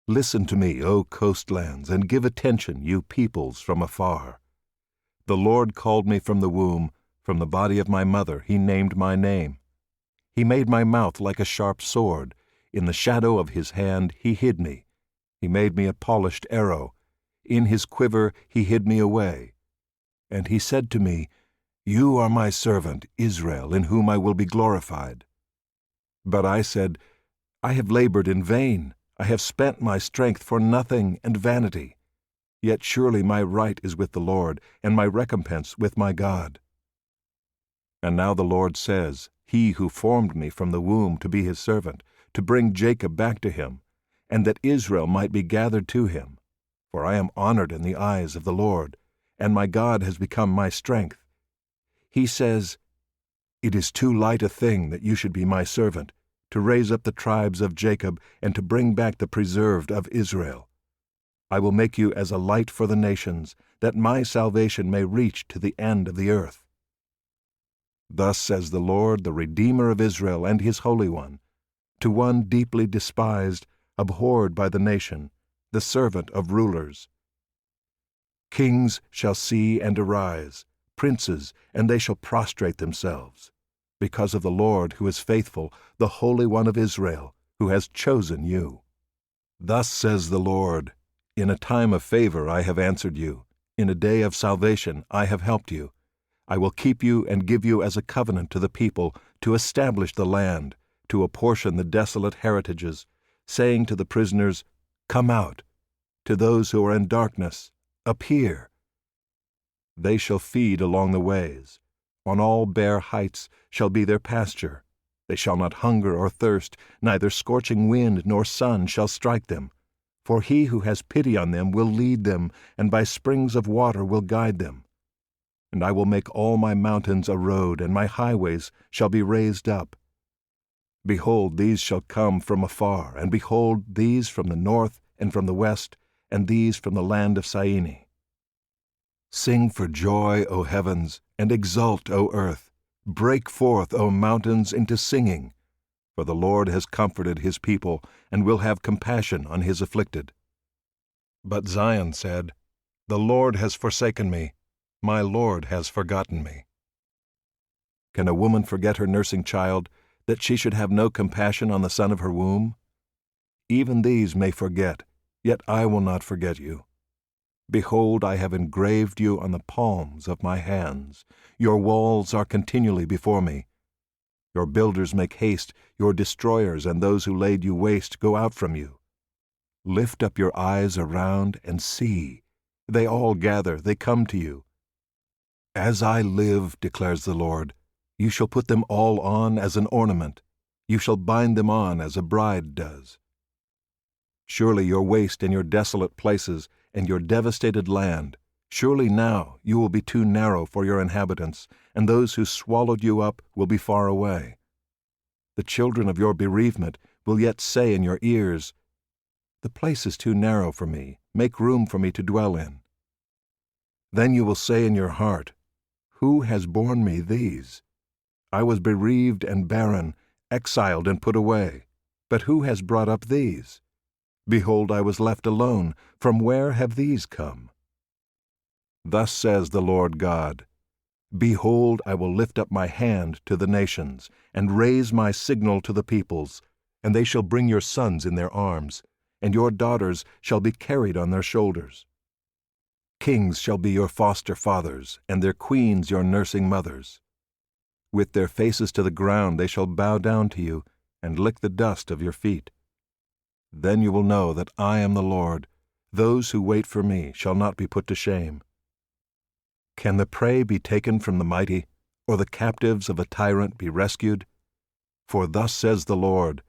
Listen to me, O coastlands, and give attention, you peoples from afar. The Lord called me from the womb, from the body of my mother he named my name. He made my mouth like a sharp sword. In the shadow of his hand he hid me. He made me a polished arrow. In his quiver he hid me away. And he said to me, You are my servant, Israel, in whom I will be glorified. But I said, I have labored in vain. I have spent my strength for nothing and vanity. Yet surely my right is with the Lord, and my recompense with my God. And now the Lord says, He who formed me from the womb to be his servant, to bring Jacob back to him, and that Israel might be gathered to him. For I am honored in the eyes of the Lord, and my God has become my strength. He says, It is too light a thing that you should be my servant, to raise up the tribes of Jacob and to bring back the preserved of Israel. I will make you as a light for the nations, that my salvation may reach to the end of the earth. Thus says the Lord, the Redeemer of Israel and his Holy One, to one deeply despised, abhorred by the nation, the servant of rulers. Kings shall see and arise, princes, and they shall prostrate themselves, because of the Lord who is faithful, the Holy One of Israel, who has chosen you. Thus says the Lord, In a time of favor I have answered you. In a day of salvation I have helped you. I will keep you and give you as a covenant to the people, to establish the land, to apportion the desolate heritages, saying to the prisoners, Come out. To those who are in darkness, appear. They shall feed along the ways. On all bare heights shall be their pasture. They shall not hunger or thirst, neither scorching wind nor sun shall strike them. For he who has pity on them will lead them, and by springs of water will guide them. And I will make all my mountains a road, and my highways shall be raised up. Behold, these shall come from afar, and behold, these from the north and from the west, and these from the land of Syene. Sing for joy, O heavens, and exult, O earth. Break forth, O mountains, into singing. For the Lord has comforted his people, and will have compassion on his afflicted. But Zion said, The Lord has forsaken me. My Lord has forgotten me. Can a woman forget her nursing child, that she should have no compassion on the son of her womb? Even these may forget, yet I will not forget you. Behold, I have engraved you on the palms of my hands. Your walls are continually before me. Your builders make haste, your destroyers and those who laid you waste go out from you. Lift up your eyes around and see. They all gather, they come to you. As I live, declares the Lord, you shall put them all on as an ornament. You shall bind them on as a bride does. Surely your waste and your desolate places and your devastated land, surely now you will be too narrow for your inhabitants, and those who swallowed you up will be far away. The children of your bereavement will yet say in your ears, The place is too narrow for me, make room for me to dwell in. Then you will say in your heart, Who has borne me these? I was bereaved and barren, exiled and put away. But who has brought up these? Behold, I was left alone. From where have these come? Thus says the Lord God, Behold, I will lift up my hand to the nations, and raise my signal to the peoples, and they shall bring your sons in their arms, and your daughters shall be carried on their shoulders. Kings shall be your foster fathers, and their queens your nursing mothers. With their faces to the ground they shall bow down to you, and lick the dust of your feet. Then you will know that I am the Lord. Those who wait for me shall not be put to shame. Can the prey be taken from the mighty, or the captives of a tyrant be rescued? For thus says the Lord,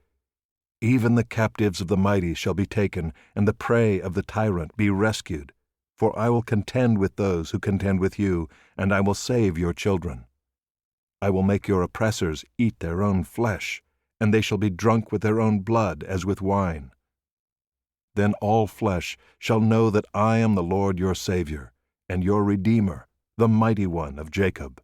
Even the captives of the mighty shall be taken, and the prey of the tyrant be rescued. For I will contend with those who contend with you, and I will save your children. I will make your oppressors eat their own flesh, and they shall be drunk with their own blood as with wine. Then all flesh shall know that I am the Lord your Savior, and your Redeemer, the Mighty One of Jacob.